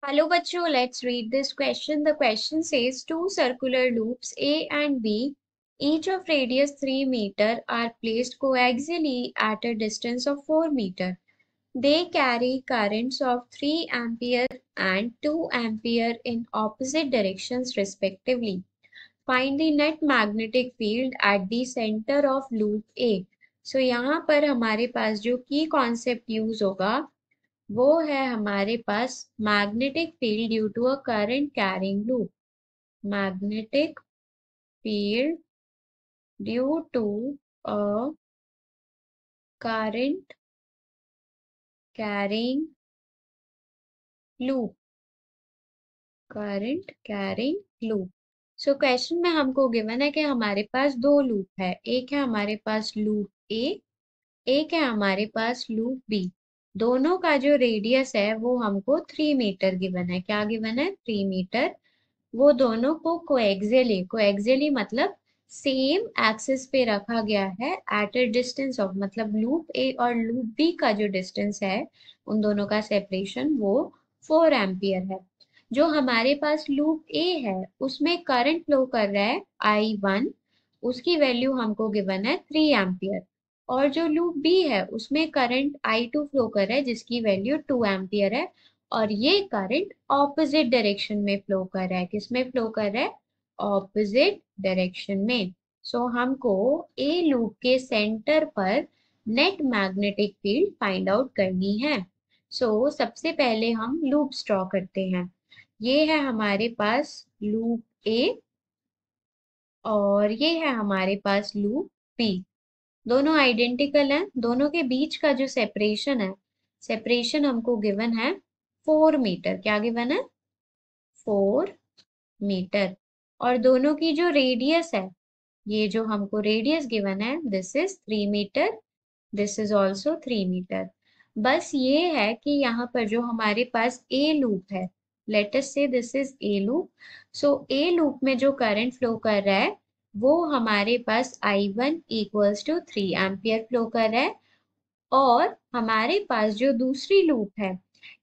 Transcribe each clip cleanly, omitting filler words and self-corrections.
Hello bachcho, let's read this question. The question says two circular loops A and B, each of radius 3 meter, are placed coaxially at a distance of 4 meter. They carry currents of 3 ampere and 2 ampere in opposite directions respectively. Find the net magnetic field at the center of loop A. So यहाँ पर हमारे पास जो की concept use होगा वो है हमारे पास magnetic field due to a current carrying loop. Magnetic field due to a current carrying loop. Current carrying loop. So question में हमको गिवन है कि हमारे पास दो लूप है, एक है हमारे पास लूप ए, एक है हमारे पास लूप बी। दोनों का जो रेडियस है वो हमको 3 मीटर गिवन है। क्या गिवन है? 3 मीटर। वो दोनों को कोएक्सियली मतलब सेम एक्सिस पे रखा गया है एट अ डिस्टेंस ऑफ, मतलब लूप ए और लूप बी का जो डिस्टेंस है उन दोनों का सेपरेशन वो 4 एम्पियर है। जो हमारे पास लूप ए है उसमें करंट फ्लो कर रहा है I1, उसकी वैल्यू हमको गिवन है 3 एम्पियर। और जो लूप बी है उसमें करंट I2 फ्लो कर रहा है जिसकी वैल्यू 2 एम्पियर है। और ये करंट ऑपोजिट डायरेक्शन में फ्लो कर रहा है। किस में फ्लो कर रहा है? ऑपोजिट डायरेक्शन में। सो हमको ए लूप के सेंटर पर net magnetic field find out करनी है। सबसे पहले हम लूप्स ड्रॉ करते हैं। ये है हमारे पास लूप ए और ये है हमारे पास लूप बी। दोनों आइडेंटिकल हैं। दोनों के बीच का जो सेपरेशन है, सेपरेशन हमको गिवन है 4 मीटर। क्या गिवन है? 4 मीटर। और दोनों की जो रेडियस है, ये जो हमको रेडियस गिवन है, this is 3 metre, this is also 3 metre. बस ये है कि यहाँ पर जो हमारे पास ए लूप है, let us say this is A loop. So A loop में जो करंट फ्लो कर रहा है वो हमारे पास I1 equals to 3 ampere flow कर रहा है। और हमारे पास जो दूसरी लूप है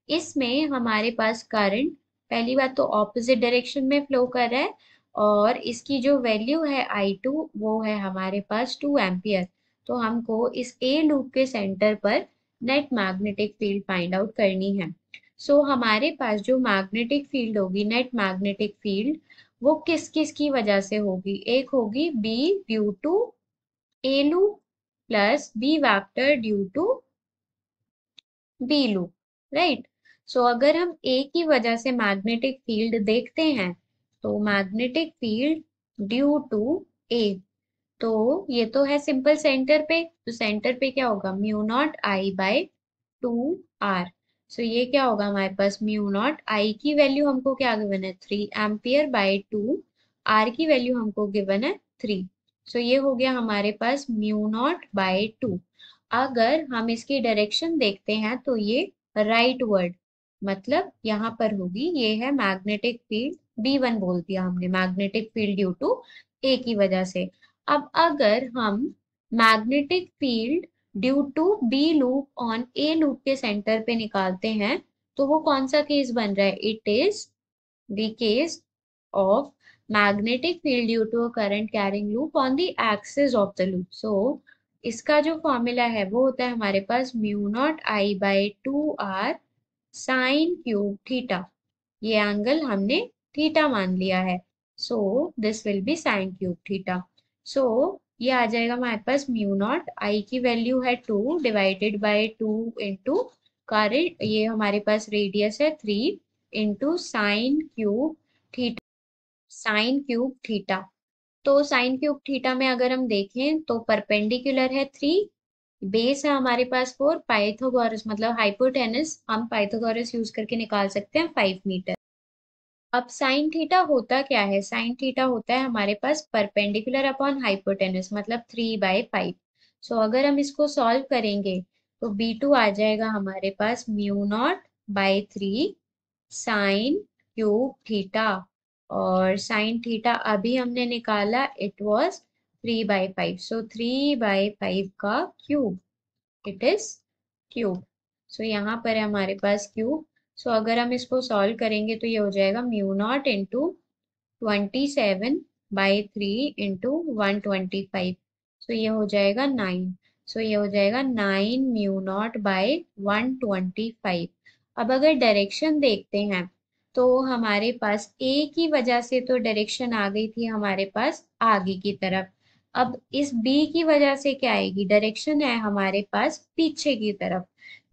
इसमें हमारे पास करंट पहली बात तो ऑपोजिट डायरेक्शन में फ्लो कर रहा है और इसकी जो वैल्यू है I2 वो है हमारे पास 2 एम्पियर। तो हमको इस ए लूप के सेंटर पर net magnetic field find out करनी है। हमारे पास जो मैग्नेटिक फील्ड होगी, नेट मैग्नेटिक फील्ड, वो किस किस की वजह से होगी? एक होगी B due to A loop plus B vector due to B loop, right. अगर हम ए की वजह से मैग्नेटिक फील्ड देखते हैं तो मैग्नेटिक फील्ड ड्यू टू ए, तो ये तो है सिंपल सेंटर पे, तो सेंटर पे क्या होगा? Mu naught I by 2 R. ये क्या होगा हमारे पास? म्यू नॉट आई की वैल्यू हमको क्या गिवन है? 3 एम्पियर बाय 2, आर की वैल्यू हमको गिवन है 3। ये हो गया हमारे पास म्यू नॉट बाय 2। अगर हम इसकी डायरेक्शन देखते हैं तो ये राइट वर्ड, मतलब यहाँ पर होगी। ये है मैग्नेटिक फील्ड, B1 बोल दिया हमने, magnetic field due to A की वजह से। अब अगर हम magnetic field due to B loop on A loop के सेंटर पे निकालते हैं तो वो कौन सा केस बन रहा है? It is the case of magnetic field due to a current carrying loop on the axis of the loop. इसका जो फॉर्मूला है वो होता है हमारे पास mu naught I by 2 R sine cube theta. ये एंगल हमने थीटा मान लिया है। This will be sine cube theta. ये आ जाएगा हमारे पास म्यू नॉट आई की वैल्यू है 2 डिवाइडेड बाय 2 इंटू करंट, ये हमारे पास रेडियस है 3 into sine cube theta. Sign cube theta, तो साइन क्यूब थीटा में अगर हम देखें तो परपेंडिकुलर है 3, बेस है हमारे पास 4, पाइथागोरस मतलब हाइपोटेनस हम पाइथागोरस यूज करके निकाल सकते हैं 5 मीटर। अब साइन थीटा होता क्या है? साइन थीटा होता है हमारे पास परपेंडिकुलर अपॉन हाइपोटेनस मतलब 3/5। अगर हम इसको सॉल्व करेंगे तो B2 आ जाएगा हमारे पास mu naught by 3 sine cube theta. और साइन थीटा अभी हमने निकाला, इट वॉज 3/5। 3/5 का क्यूब, इट इज क्यूब। यहाँ पर है हमारे पास क्यूब। सो अगर हम इसको सॉल्व करेंगे तो ये हो जाएगा म्यू नॉट इंटू 27/3 इंटू 125। सो ये हो जाएगा 9। सो ये हो जाएगा 9 म्यू नॉट/125। अब अगर डायरेक्शन देखते हैं तो हमारे पास ए की वजह से तो डायरेक्शन आ गई थी हमारे पास आगे की तरफ। अब इस बी की वजह से क्या आएगी, डायरेक्शन है हमारे पास पीछे की तरफ।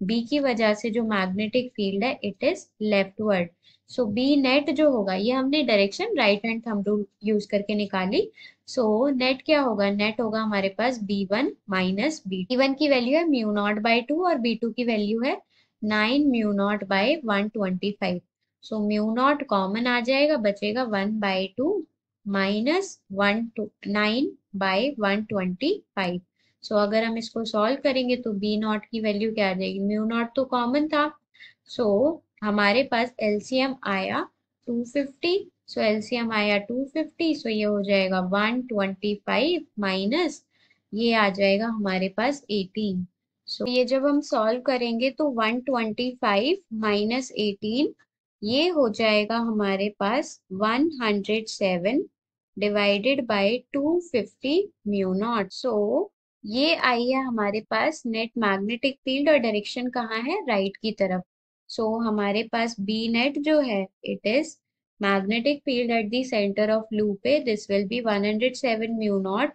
बी की वजह से जो मैग्नेटिक फील्ड है it is leftward. So B net जो होगा, ये हमने direction right hand thumb rule use करके निकाली। सो नेट क्या होगा, नेट होगा हमारे पास B1 - B2। B1 की वैल्यू है म्यू नॉट/2 और B2 की वैल्यू है 9 mu naught. So mu naught common आ जाएगा, बचेगा 1/2 माइनस 9/125। सो अगर हम इसको सॉल्व करेंगे तो बी नॉट की वैल्यू क्या आ जाएगी, म्यू नॉट तो कॉमन था। सो हमारे पास एलसीएम आया 250। सो एलसीएम आया 250। सो ये हो जाएगा 125 माइनस ये आ जाएगा हमारे पास 18। सो ये जब हम सॉल्व करेंगे तो 125 माइनस 18 ये हो जाएगा हमारे पास 107 डिवाइडेड बाय 250 म्यू नॉट। सो ये आई है हमारे पास नेट मैग्नेटिक फील्ड और डायरेक्शन कहाँ है, राइट की तरफ। सो हमारे पास बी नेट जो है it is magnetic field at the centre of loop पे, this will be 107 mu naught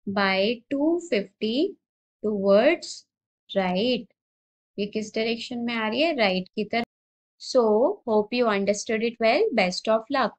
by 250 towards right. ये किस डायरेक्शन में आ रही है, राइट की तरफ। So hope you understood it well, best of luck.